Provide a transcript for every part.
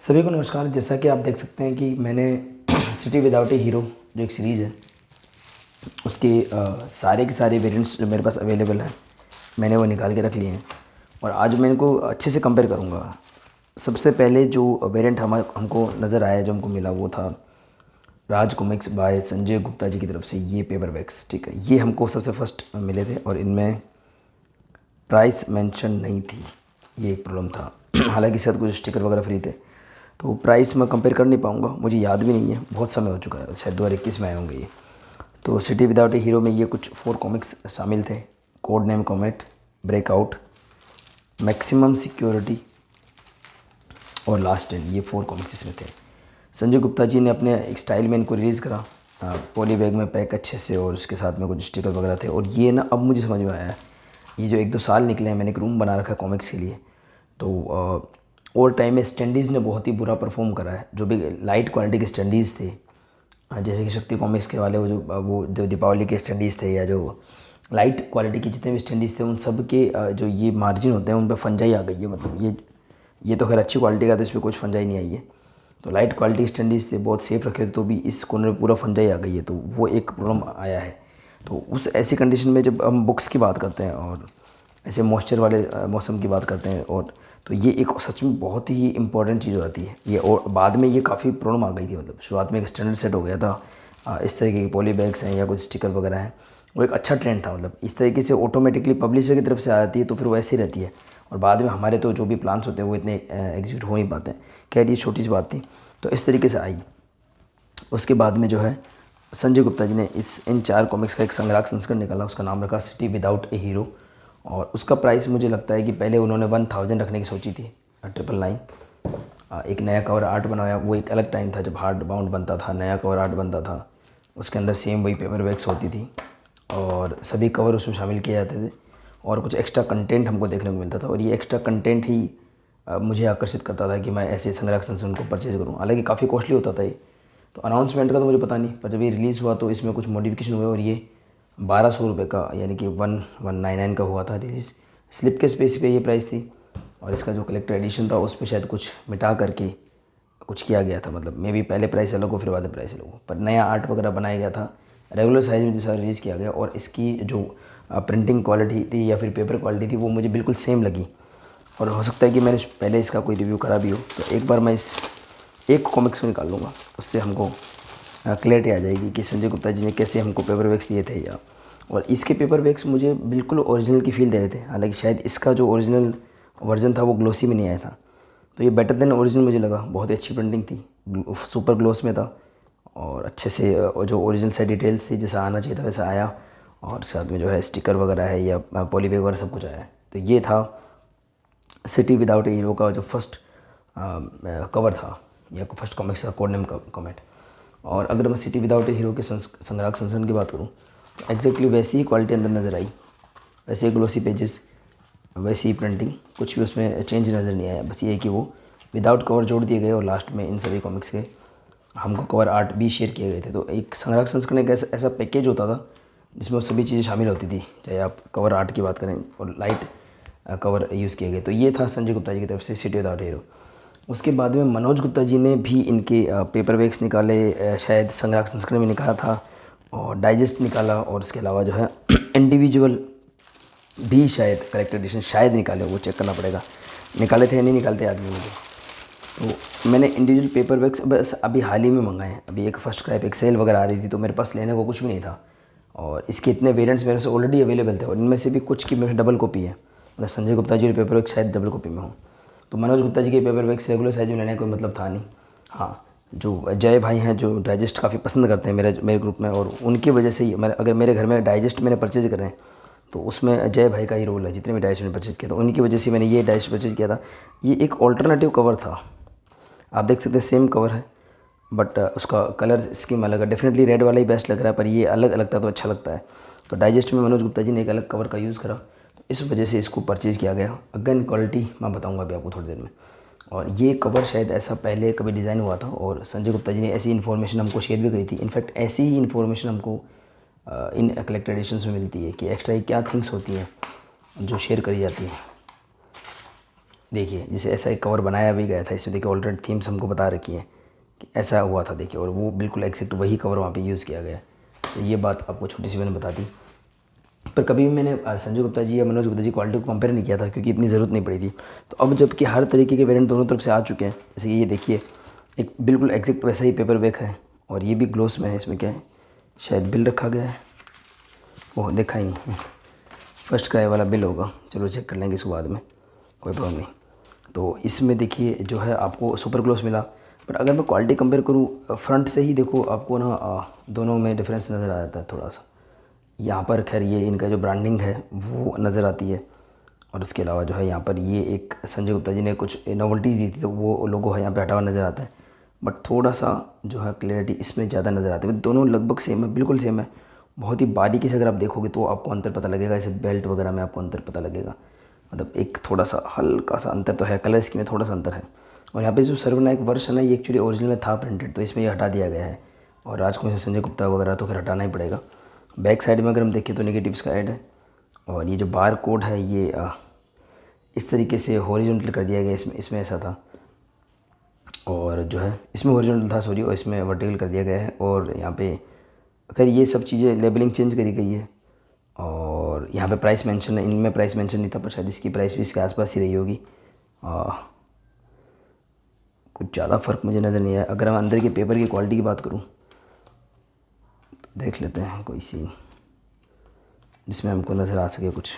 सभी को नमस्कार। जैसा कि आप देख सकते हैं कि मैंने सिटी विदाउट ए हीरो जो एक सीरीज़ है उसके सारे के सारे वेरिएंट्स जो मेरे पास अवेलेबल हैं मैंने वो निकाल के रख लिए हैं और आज मैं इनको अच्छे से कंपेयर करूँगा। सबसे पहले जो वेरिएंट हमको नज़र आया, जो हमको मिला, वो था राज कॉमिक्स बाय संजय गुप्ता जी की तरफ से। ये पेपर बैग्स, ठीक है, ये हमको सबसे फर्स्ट मिले थे और इनमें प्राइस मेंशन नहीं थी, ये एक प्रॉब्लम था। हालांकि शायद कुछ स्टिकर वगैरह फ्री थे, तो प्राइस मैं कंपेयर कर नहीं पाऊँगा, मुझे याद भी नहीं है, बहुत समय हो चुका है, शायद 2021 में आए होंगे ये। तो सिटी विदाउट ए हीरो में ये कुछ 4 कॉमिक्स शामिल थे। Code name comet, breakout, maximum security और लास्ट डेन, ये 4 कॉमिक्स इसमें थे। संजय गुप्ता जी ने अपने एक स्टाइल में इनको रिलीज़ करा, पॉली बैग में पैक अच्छे से, और उसके साथ में कुछ स्टिकर वगैरह थे। और ये ना अब मुझे समझ में आया है, ये जो 1-2 साल निकले हैं, मैंने एक रूम बना रखा है कॉमिक्स के लिए, तो और टाइम में स्टैंडीज़ ने बहुत ही बुरा परफॉर्म करा है। जो भी लाइट क्वालिटी के स्टैंडीज़ थे, जैसे कि शक्ति कॉमिक्स के वाले वो जो दीपावली के स्टैंडीज़ थे, या जो लाइट क्वालिटी के जितने भी स्टैंडीज़ थे, उन सब के जो ये मार्जिन होते हैं उन पर फंजाई आ गई है। मतलब ये तो खैर अच्छी क्वालिटी का, तो इस पर कुछ फंजाई नहीं आई है। तो लाइट क्वालिटी स्टैंडीज़ थे, बहुत सेफ रखे थे, तो भी इस कोने में पूरा फंजाई आ गई है, तो वो एक प्रॉब्लम आया है। तो उस ऐसी कंडीशन में जब हम बुक्स की बात करते हैं और ऐसे मॉइस्चर वाले मौसम की बात करते हैं, और तो ये एक सच में बहुत ही इंपॉर्टेंट चीज़ हो जाती है ये। और बाद में ये काफ़ी प्रॉब्लम आ गई थी, मतलब शुरुआत में एक स्टैंडर्ड सेट हो गया था, इस तरीके के पॉली बैग्स हैं या कुछ स्टिकर वगैरह हैं, वो एक अच्छा ट्रेंड था। मतलब इस तरीके से ऑटोमेटिकली पब्लिशर की तरफ से आ जाती है, तो फिर वो ऐसी रहती है, और बाद में हमारे तो जो भी प्लान्स होते हैं वो इतने एग्जीक्यूट हो नहीं पाते हैं। खैर ये छोटी सी बात थी, तो इस तरीके से आई। उसके बाद में जो है संजय गुप्ता जी ने इन 4 कॉमिक्स का एक संग्रह संस्करण निकाला, उसका नाम रखा सिटी विदाउट ए हीरो। और उसका प्राइस मुझे लगता है कि पहले उन्होंने 1000 रखने की सोची थी, 999। एक नया कवर आर्ट बनाया, वो एक अलग टाइम था जब हार्ड बाउंड बनता था, नया कवर आर्ट बनता था, उसके अंदर सेम वही पेपर बैग्स होती थी और सभी कवर उसमें शामिल किए जाते थे, और कुछ एक्स्ट्रा कंटेंट हमको देखने को मिलता था। और ये एक्स्ट्रा कंटेंट ही मुझे आकर्षित करता था कि मैं ऐसे संग्रह संस्करण को परचेज़ करूँ। हालांकि काफ़ी कॉस्टली होता था ये, तो अनाउंसमेंट का तो मुझे पता नहीं, पर जब ये रिलीज़ हुआ तो इसमें कुछ मॉडिफिकेशन हुए और ये 1200 रुपये का, यानी कि 1199 का हुआ था रिलीज़। स्लिप के स्पेस पे ये प्राइस थी, और इसका जो कलेक्टर एडिशन था उस पर शायद कुछ मिटा करके कुछ किया गया था। मतलब मे बी पहले प्राइस अलग हो फिर बाद में प्राइस अलग हो, पर नया आर्ट वगैरह बनाया गया था रेगुलर साइज़ में जैसा रिलीज़ किया गया। और इसकी जो प्रिंटिंग क्वालिटी थी या फिर पेपर क्वालिटी थी वो मुझे बिल्कुल सेम लगी। और हो सकता है कि मैंने पहले इसका कोई रिव्यू करा भी हो, तो एक बार मैं इस एक कॉमिक्स को निकाल लूँगा, उससे हमको क्लैरिटी आ जाएगी कि संजय गुप्ता जी ने कैसे हमको पेपर बैग्स दिए थे। या और इसके पेपर बैग्स मुझे बिल्कुल ओरिजिनल की फील दे रहे थे। हालांकि शायद इसका जो ओरिजिनल वर्जन था वो ग्लोसी में नहीं आया था, तो ये बेटर देन ओरिजिनल मुझे लगा। बहुत ही अच्छी प्रिंटिंग थी, सुपर ग्लोस में था, और अच्छे से जो ओरिजिनल से डिटेल्स थी जैसा आना चाहिए था वैसा आया, और साथ में जो है स्टिकर वगैरह है या पॉली बैग वगैरह सब कुछ आया है। तो ये था सिटी विदाउट ए हीरो का जो फर्स्ट कवर था, या फर्स्ट कॉमिक्स था, कोड नेम कॉमेट। और अगर मैं सिटी विदाउट ए हीरो के संग्राहक संस्करण की बात करूँ, तो एग्जैक्टली वैसी ही क्वालिटी अंदर नज़र आई, वैसे ही ग्लोसी पेजेस, वैसी ही प्रिंटिंग, कुछ भी उसमें चेंज नज़र नहीं आया। बस ये है कि वो विदाउट कवर जोड़ दिए गए, और लास्ट में इन सभी कॉमिक्स के हमको कवर आर्ट भी शेयर किए गए थे। तो एक संग्राहक संस्करण एक ऐसा पैकेज होता था जिसमें वो सभी चीज़ें शामिल होती थी, चाहे आप कवर आर्ट की बात करें और लाइट कवर यूज़ किए गए। तो ये था संजय गुप्ता जी की तरफ से सिटी विदाउट हीरो। उसके बाद में मनोज गुप्ता जी ने भी इनके पेपर बैग्स निकाले, शायद संग्राहक संस्करण में निकाला था, और डाइजेस्ट निकाला, और उसके अलावा जो है इंडिविजुअल भी शायद कलेक्टर एडिशन शायद निकाले, वो चेक करना पड़ेगा निकाले थे या नहीं निकालते आदमी मुझे। तो मैंने इंडिविजुअल पेपर बैग्स बस अभी हाल ही में मंगाए हैं। अभी एक फर्स्ट क्रैप एक सेल वगैरह आ रही थी, तो मेरे पास लेने को कुछ भी नहीं था, और इसके इतने वेरिएंट्स मेरे से ऑलरेडी अवेलेबल थे, और इनमें से भी कुछ की मेरे डबल कॉपी है। मतलब संजय गुप्ता जी के पेपर बैग शायद डबल कॉपी में हो, तो मनोज गुप्ता जी के पेपर बैग्स रेगुलर साइज में लेने का कोई मतलब था नहीं। हाँ, जो जय भाई हैं जो डाइजेस्ट काफ़ी पसंद करते हैं मेरे ग्रुप में, और उनकी वजह से ही अगर मेरे घर में डाइजेस्ट मैंने परचेज कर रहे हैं तो उसमें जय भाई का ही रोल है। जितने भी डाइजेस्ट मैंने परचेज किया था उनकी वजह से मैंने ये डाइजेस्ट परचेज किया था। ये एक ऑल्टरनेटिव कवर था, आप देख सकते हैं सेम कवर है, बट उसका कलर स्कीम अलग है। डेफिनेटली रेड वाला ही बेस्ट लग रहा है, पर ये अलग अलग था तो अच्छा लगता है। तो डाइजेस्ट में मनोज गुप्ता जी ने एक अलग कवर का यूज़ करा, तो इस वजह से इसको परचेज़ किया गया। अगेन क्वालिटी मैं बताऊंगा अभी आपको थोड़ी देर में। और ये कवर शायद ऐसा पहले कभी डिज़ाइन हुआ था, और संजय गुप्ता जी ने ऐसी इन्फॉर्मेशन हमको शेयर भी करी थी। इनफैक्ट ऐसी ही इन्फॉर्मेशन हमको इन कलेक्टर एडिशंस में मिलती है कि एक्स्ट्रा क्या थिंग्स होती हैं जो शेयर करी जाती हैं। देखिए जैसे ऐसा एक कवर बनाया भी गया था, इसमें देखिए ऑलरेडी थीम्स हमको बता रखी हैं कि ऐसा हुआ था देखिए, और वो बिल्कुल एग्जैक्ट वही कवर वहाँ पे यूज़ किया गया है। तो ये बात आपको छोटी सी मैंने बता दी। पर कभी भी मैंने संजय गुप्ता जी या मनोज गुप्ता जी क्वालिटी को कंपेयर नहीं किया था, क्योंकि इतनी ज़रूरत नहीं पड़ी थी। तो अब जबकि हर तरीके के वेरिएंट दोनों तरफ से आ चुके हैं, जैसे कि ये देखिए एक बिल्कुल एग्जैक्ट वैसा ही पेपर बैक है, और ये भी ग्लोस में है। इसमें क्या है, शायद बिल रखा गया है, वो देखा ही नहीं है, फर्स्ट क्राई वाला बिल होगा, चलो चेक कर लेंगे इसके बाद में, कोई प्रॉब्लम नहीं। तो इसमें देखिए जो है आपको सुपर ग्लोस मिला। बट अगर मैं क्वालिटी कंपेयर करूँ फ्रंट से ही, देखो आपको ना दोनों में डिफरेंस नज़र आ जाता है थोड़ा सा। यहाँ पर खैर ये इनका जो ब्रांडिंग है वो नज़र आती है, और उसके अलावा जो है यहाँ पर ये एक संजय गुप्ता जी ने कुछ नोवेल्टीज़ दी थी, तो वो लोगो है यहाँ पे हटा हुआ नज़र आता है। बट थोड़ा सा जो है क्लैरिटी इसमें ज़्यादा नज़र आती है। दोनों लगभग सेम है, बिल्कुल सेम है। बहुत ही बारीकी से अगर आप देखोगे तो आपको अंतर पता लगेगा, जैसे बेल्ट वगैरह में आपको अंतर पता लगेगा। मतलब एक थोड़ा सा हल्का सा अंतर तो है, कलर स्कीम में थोड़ा सा अंतर है। और यहाँ पे जो सर्वनायक वर्ष है ना, ये एक्चुअली ओरिजिनल में था प्रिंटेड, तो इसमें ये हटा दिया गया है। और राजकुमार संजय गुप्ता वगैरह तो फिर हटाना ही पड़ेगा। बैक साइड में अगर हम देखें तो नेगेटिव्स का ऐड है, और ये जो बार कोड है ये इस तरीके से हॉरिजॉन्टल कर दिया गया। इसमें ऐसा था, और जो है इसमें हॉरिजॉन्टल था सॉरी, और इसमें वर्टिकल कर दिया गया है। और यहाँ पे खैर ये सब चीज़ें लेबलिंग चेंज करी गई है। और यहाँ पे प्राइस मेंशन है, इनमें प्राइस मेंशन नहीं था, पर शायद इसकी प्राइस भी इसके आसपास ही रही होगी। कुछ ज़्यादा फ़र्क मुझे नज़र नहीं आया। अगर मैं अंदर के पेपर की क्वालिटी की बात करूँ तो देख लेते हैं कोई सी जिसमें हमको नज़र आ सके कुछ।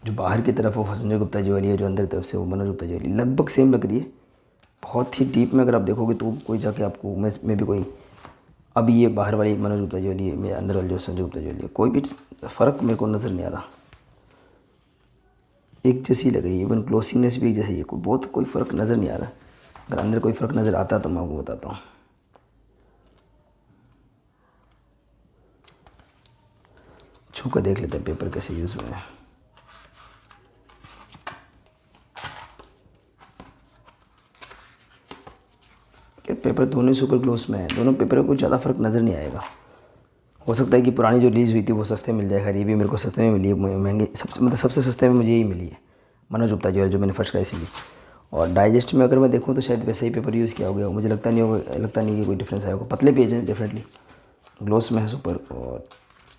जो बाहर की तरफ वो संजय गुप्ता जी वाली है, जो अंदर की तरफ से वो मनोज गुप्ता जी वाली, लगभग सेम लग रही है। बहुत ही डीप में अगर आप देखोगे तो कोई जाके आपको में भी कोई, अभी ये बाहर वाली मनोज गुप्ता जी वाली है, मेरे अंदर वाली जो संजय गुप्ता जी वाली है, कोई भी फ़र्क मेरे को नज़र नहीं आ रहा, एक जैसी लग रही है। इवन ग्लोसीनेस भी एक जैसी है, कोई फ़र्क नज़र नहीं आ रहा। अगर अंदर कोई फ़र्क नज़र आता तो मैं आपको बताता हूँ। छू कर देख लेते हैं पेपर कैसे यूज़ हुए हैं। पेपर दोनों सुपर ग्लोस में है, दोनों पेपर में कुछ ज़्यादा फ़र्क नज़र नहीं आएगा। हो सकता है कि पुरानी जो रिलीज़ हुई थी वो सस्ते मिल जाए, खैर ये भी मेरे को सस्ते में मिली है, महंगे सबसे सस्ते में मुझे यही मिली है मनोज गुप्ता जी, जो मैंने फर्स्ट क्राई सी ली। और डाइजेस्ट में अगर मैं देखूँ तो शायद वैसे ही पेपर यूज़ किया हो गया, मुझे लगता नहीं कि कोई डिफरेंस आया होगा। पतले पेज हैं डेफिनेटली, ग्लोस में है सुपर, और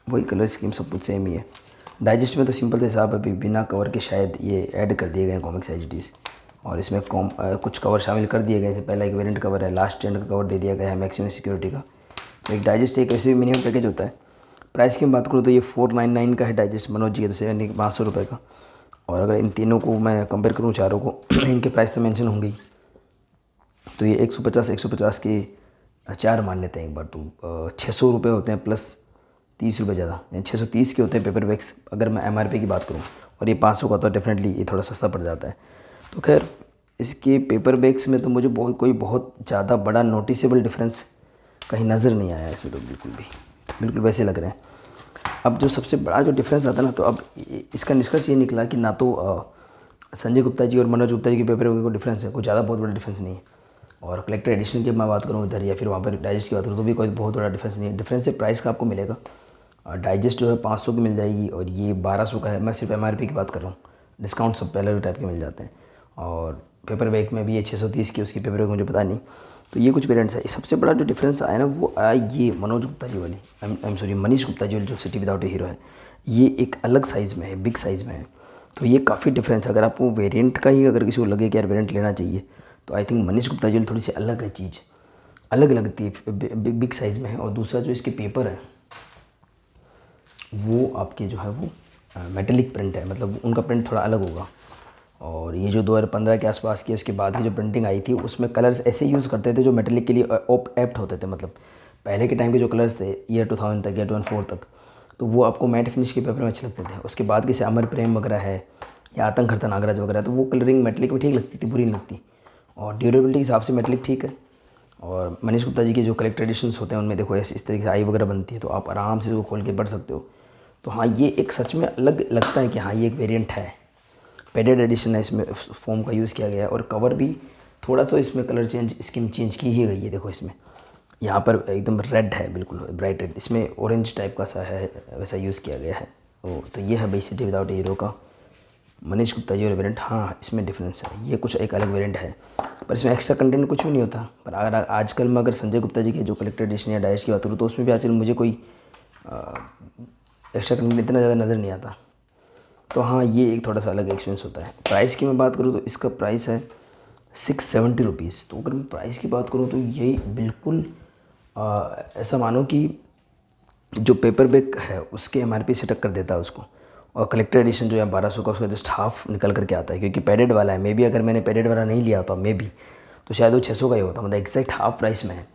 वही कलर स्कीम सब कुछ सेम ही है। डाइजेस्ट में तो सिंपल से हिसाब अभी बिना कवर के शायद ये ऐड कर दिए गए हैं कॉमिक्स एजिटीज़, और इसमें कुछ कवर शामिल कर दिए गए। जैसे पहला एक वेरिएंट कवर है, लास्ट एंड का कवर दे दिया गया है मैक्सिमम सिक्योरिटी का। तो एक डाइजेस्ट एक ऐसे मिनिमम पैकेज होता है। प्राइस की बात करूँ तो ये 499 का है डाइजेस्ट मनोज जी है, तो यानी 500 रुपये का। और अगर इन तीनों को मैं कंपेयर करूँ चारों को इनके प्राइस तो मेंशन होंगे ही। तो ये 150 के 4 मान लेते हैं एक बार, तो 600 रुपये होते हैं प्लस 30 रुपये ज़्यादा, यानी 630 के होते हैं पेपर बैग्स अगर मैं MRP की बात करूँ। और ये 500 का, तो डेफिनेटली ये थोड़ा सस्ता पड़ जाता है। तो खैर इसके पेपर बैग्स में तो मुझे कोई बहुत ज़्यादा बड़ा नोटिसेबल डिफरेंस कहीं नज़र नहीं आया इसमें, तो बिल्कुल वैसे लग रहे हैं। अब जो सबसे बड़ा जो डिफरेंस आता है ना, तो अब इसका निष्कर्ष ये निकला कि ना तो संजय गुप्ता जी और मनोज गुप्ता जी के पेपर में कोई डिफरेंस है, कोई ज़्यादा बहुत बड़ा डिफरेंस नहीं है। और कलेक्टर एडिशन की मैं बात करूँ इधर, या फिर वहाँ पर डाइजेस्ट की बात करूँ, तो भी कोई बहुत बड़ा डिफरेंस नहीं है। डिफरेंस से प्राइस का आपको मिलेगा। डाइजेस्ट जो है 500 की मिल जाएगी, और ये 1200 का है। मैं सिर्फ MRP की बात कर रहा हूँ, डिस्काउंट सब पहले टाइप के मिल जाते हैं। और पेपर बैग में भी ये 630 की, उसकी पेपर बैग मुझे पता नहीं। तो ये कुछ वेरिएंट्स है। सबसे बड़ा जो डिफरेंस आया ना वो आया ये मनोज गुप्ता जी वाली, I am sorry Manish Gupta ji वाली, जो सिटी विदाउट ए हीरो है, ये एक अलग साइज़ में है, बिग साइज़ में है। तो ये काफ़ी डिफरेंस, अगर आपको वेरिएंट का ही अगर किसी को लगे कि यार वेरिएंट लेना चाहिए, तो आई थिंक मनीष गुप्ता जी वाली थोड़ी सी अलग है, चीज़ अलग लगती है, बिग साइज़ में है। और दूसरा जो इसके पेपर है वो आपके जो है वो मेटेलिक प्रिंट है, मतलब उनका प्रिंट थोड़ा अलग होगा। और ये जो 2015 के आसपास की उसके बाद की जो प्रिंटिंग आई थी, उसमें कलर्स ऐसे यूज़ करते थे जो मेटेलिक के लिए एप्ट होते थे। मतलब पहले के टाइम के जो कलर्स थे ईयर 2000 तक या 2004 तक, तो वो आपको मैट फिनिश के पेपर में अच्छे लगते थे। उसके बाद जैसे अमर प्रेम वगैरह है या आतंक हरता नागराज वगैरह, तो वो कलरिंग मेटेलिक में ठीक लगती थी, बुरी नहीं लगती। और ड्यूरेबिलिटी के हिसाब से मेटेलिक ठीक है। और मनीष गुप्ता जी के जो कलेक्टर एडिशंस होते हैं उनमें देखो ऐसे इस तरीके से आई वगैरह बनती है, तो आप आराम से उसको खोल के पढ़ सकते हो। तो हाँ, ये एक सच में अलग लगता है कि हाँ ये एक वेरिएंट है, पेडेड एडिशन है, इसमें फोम का यूज़ किया गया है। और कवर भी थोड़ा तो इसमें कलर चेंज स्कीम चेंज की ही गई है। देखो इसमें यहाँ पर एकदम रेड है, बिल्कुल ब्राइट रेड, इसमें ऑरेंज टाइप का सा है, वैसा यूज़ किया गया है। तो ये है भाई सिटी विदाउट हीरो का मनीष गुप्ता जी वाला वेरिएंट। हाँ, इसमें डिफरेंस है, ये कुछ एक अलग वेरिएंट है, पर इसमें एक्स्ट्रा कंटेंट कुछ भी नहीं होता। पर अगर आजकल मैं अगर संजय गुप्ता जी के जो कलेक्टेड एडिशन या डाइश की बात करूँ तो उसमें भी आजकल मुझे कोई एक्स्ट्रा कंटेंट इतना ज़्यादा नज़र नहीं आता। तो हाँ, ये एक थोड़ा सा अलग एक्सपीरियंस होता है। प्राइस की मैं बात करूँ तो इसका प्राइस है 670 रुपीज़। तो अगर मैं प्राइस की बात करूँ तो यही बिल्कुल ऐसा मानो कि जो पेपर बैग है उसके एमआरपी से टक्कर देता है उसको। और कलेक्टर एडिशन जो है 1200 का, उसका जस्ट हाफ निकल करके आता है, क्योंकि पैडेड वाला है। मे बी अगर मैंने पैडेड वाला नहीं लिया होता, मे बी तो शायद वो 600 का ही होता, मतलब एग्जैक्ट हाफ प्राइस में है।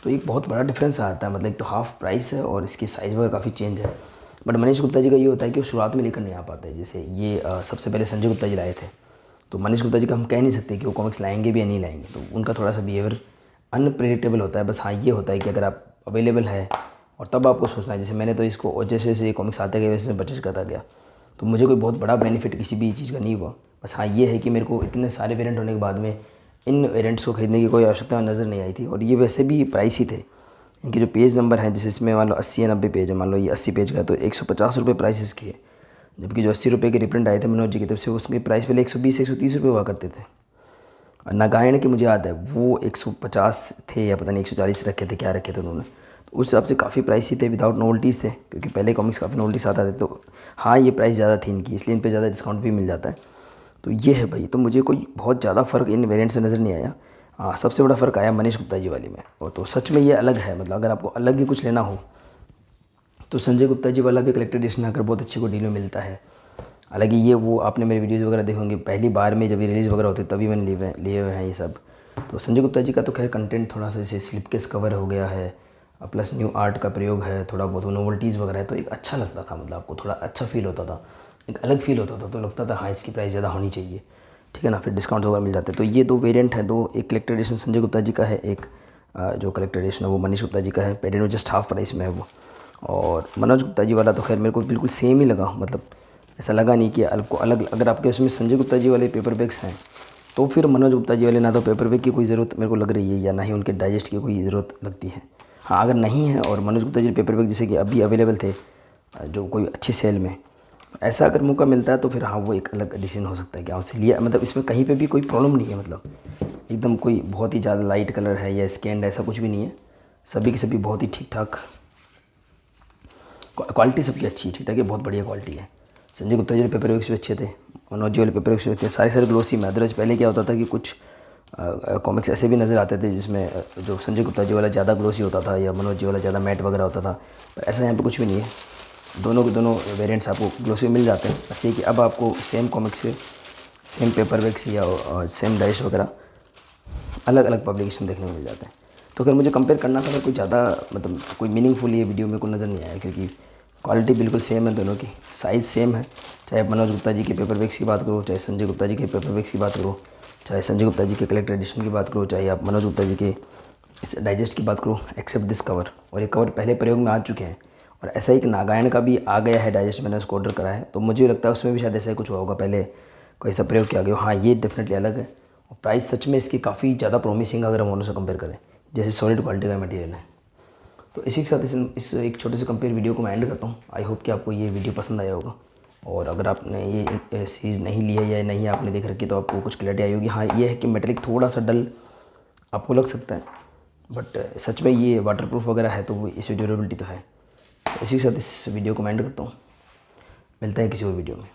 तो एक बहुत बड़ा डिफरेंस आता है, मतलब एक तो हाफ प्राइस है और इसकी साइज़ वगैरह काफ़ी चेंज है। बट मनीष गुप्ता जी का ये होता है कि वो शुरुआत में लेकर नहीं आ पाते। जैसे ये सबसे पहले संजय गुप्ता जी लाए थे, तो मनीष गुप्ता जी का हम कह नहीं सकते कि वो कॉमिक्स लाएंगे भी या नहीं लाएंगे। तो उनका थोड़ा सा बिहेवियर अनप्रेडिक्टेबल होता है। बस हाँ, ये होता है कि अगर आप अवेलेबल है और तब आपको सोचना है। जैसे मैंने तो इसको जैसे जैसे ये कॉमिक्स आते गए वैसे परचेज करता गया, तो मुझे कोई बहुत बड़ा बेनिफिट किसी भी चीज़ का नहीं हुआ। बस हाँ, ये है कि मेरे को इतने सारे वेरिएंट होने के बाद में इन वेरिएंट्स को खरीदने की कोई आवश्यकता नज़र नहीं आई थी। और ये वैसे भी प्राइस ही थे। इनके जो पेज नंबर हैं, जैसे इसमें मान लो 80 या 90 पेज है, मान लो ये 80 पेज का है, तो 150 रुपये प्राइस इसकी है। जबकि जो 80 रुपये के रिप्रिंट आए थे मनोज जी की तरफ से, उसके प्राइस पहले 120-130 रुपये हुआ करते थे। और नागायण की मुझे याद है वो 150 थे या पता नहीं 140 रखे थे, क्या रखे थे उन्होंने। तो उस हिसाब से काफ़ी प्राइस ही थे, विदाउट नोवल्टीज़ थे, क्योंकि पहले कॉमिक्स काफ़ी नोवल्टीज आता थे। तो हाँ, ये प्राइस ज़्यादा थी इनकी, इसलिए इन पर ज़्यादा डिस्काउंट भी मिल जाता है। तो ये है भाई। तो मुझे कोई बहुत ज़्यादा फ़र्क इन वेरिएंट से नज़र नहीं आया। हाँ, सबसे बड़ा फ़र्क आया मनीष गुप्ता जी वाली में। और तो सच में ये अलग है, मतलब अगर आपको अलग ही कुछ लेना हो तो संजय गुप्ता जी वाला भी कलेक्टेड एडिशन आकर बहुत अच्छी को डील में मिलता है। हालांकि ये वो आपने मेरी वीडियोज़ वगैरह देखे होंगे, पहली बार में जब ये रिलीज़ वगैरह होती तभी मैंने लिए हुए हैं ये सब। तो संजय गुप्ता जी का तो खैर कंटेंट थोड़ा सा जैसे स्लिप केस कवर हो गया है, प्लस न्यू आर्ट का प्रयोग है, थोड़ा बहुत नोवल्टीज़ वगैरह है, तो एक अच्छा लगता था, मतलब आपको थोड़ा अच्छा फील होता था, एक अलग फील होता था। तो लगता था हाँ, इसकी प्राइस ज़्यादा होनी चाहिए, ठीक है ना, फिर डिस्काउंट वगैरह मिल जाते। तो ये दो वेरिएंट हैं, दो, एक कलेक्टेड एडिशन संजय गुप्ता जी का है, एक जो कलेक्टेड एडिशन है वो मनीष गुप्ता जी का है। पेडेड में जस्ट हाफ प्राइस में है वो। और मनोज गुप्ता जी वाला तो खैर मेरे को बिल्कुल सेम ही लगा, मतलब ऐसा लगा नहीं कि आपको अलग। अगर आपके उसमें संजय गुप्ता जी वाले पेपर बैग्स हैं तो फिर मनोज गुप्ता जी वाले ना तो पेपर बैग की कोई ज़रूरत मेरे को लग रही है, या ना ही उनके डाइजेस्ट की कोई ज़रूरत लगती है। हाँ, अगर नहीं है और मनोज गुप्ता जी पेपर बैग जैसे कि अभी अवेलेबल थे जो कोई अच्छी सेल में, ऐसा अगर मौका मिलता है तो फिर हाँ, वो एक अलग एडिशन हो सकता है कि आपसे लिया। मतलब इसमें कहीं पे भी कोई प्रॉब्लम नहीं है, मतलब एकदम कोई बहुत ही ज़्यादा लाइट कलर है या स्कैंड, ऐसा कुछ भी नहीं है। सभी की सभी बहुत ही ठीक ठाक क्वालिटी, सबकी अच्छी ठीक ठाक है, बहुत बढ़िया क्वालिटी है। संजय गुप्ता जी वाले पेपर बैग्स भी अच्छे थे, मनोज जी वाले पेपर बैग्स भी अच्छे थे, सारे ग्लोसी में। अदरवाइज पहले क्या होता था कि कुछ कॉमिक्स ऐसे भी नज़र आते थे जिसमें जो संजय गुप्ता जी वाला ज़्यादा ग्लोसी होता था या मनोज जी वाला ज़्यादा मैट वगैरह होता था, पर ऐसा यहाँ पे कुछ भी नहीं है। दोनों के दोनों वेरिएंट्स आपको ग्लोसी मिल जाते हैं। बस ये कि अब आपको सेम कॉमिक्स से सेम पेपर बैग्स या सेम डाइश वगैरह अलग अलग पब्लिकेशन देखने को मिल जाते हैं। तो अगर मुझे कंपेयर करना था तो कोई ज़्यादा मतलब कोई मीनिंगफुल ये वीडियो मेरे को नज़र नहीं आया, क्योंकि क्वालिटी बिल्कुल सेम है दोनों की, साइज़ सेम है। चाहे आप मनोज गुप्ता जी के पेपर बैग्स की बात करो, चाहे संजय गुप्ता जी के पेपर बैग्स की बात करो, चाहे संजय गुप्ता जी के कलेक्टर एडिशन की बात करो, चाहे आप मनोज गुप्ता जी के इस डाइजेस्ट की बात करो, एक्सेप्ट दिस कवर। और ये कवर पहले प्रयोग में आ चुके हैं। और ऐसा ही एक नागायण का भी आ गया है डाइजेस्ट, मैंने उसको ऑर्डर करा है, तो मुझे लगता है उसमें भी शायद ऐसा ही कुछ हुआ होगा, पहले कोई ऐसा प्रयोग किया गया। हाँ, ये डेफिनेटली अलग है और प्राइस सच में इसकी काफ़ी ज़्यादा प्रोमिसिंग अगर हम उनसे कंपेयर करें, जैसे सॉलिड क्वालिटी का मटेरियल है। तो इसी के साथ इस एक छोटे से कंपेयर वीडियो को मैं एंड करता हूँ। आई होप कि आपको ये वीडियो पसंद आया होगा। और अगर आपने ये सीरीज़ नहीं ली है या नहीं आपने देख रखी तो आपको कुछ क्लैरिटी आई होगी। हाँ, ये है कि मेटेलिक थोड़ा सा डल आपको लग सकता है, बट सच में ये वाटरप्रूफ वगैरह है, तो वो इसकी ड्यूरेबिलिटी तो है। तो इसी के साथ इस वीडियो को मैं एंड करता हूँ। मिलता है किसी और वीडियो में।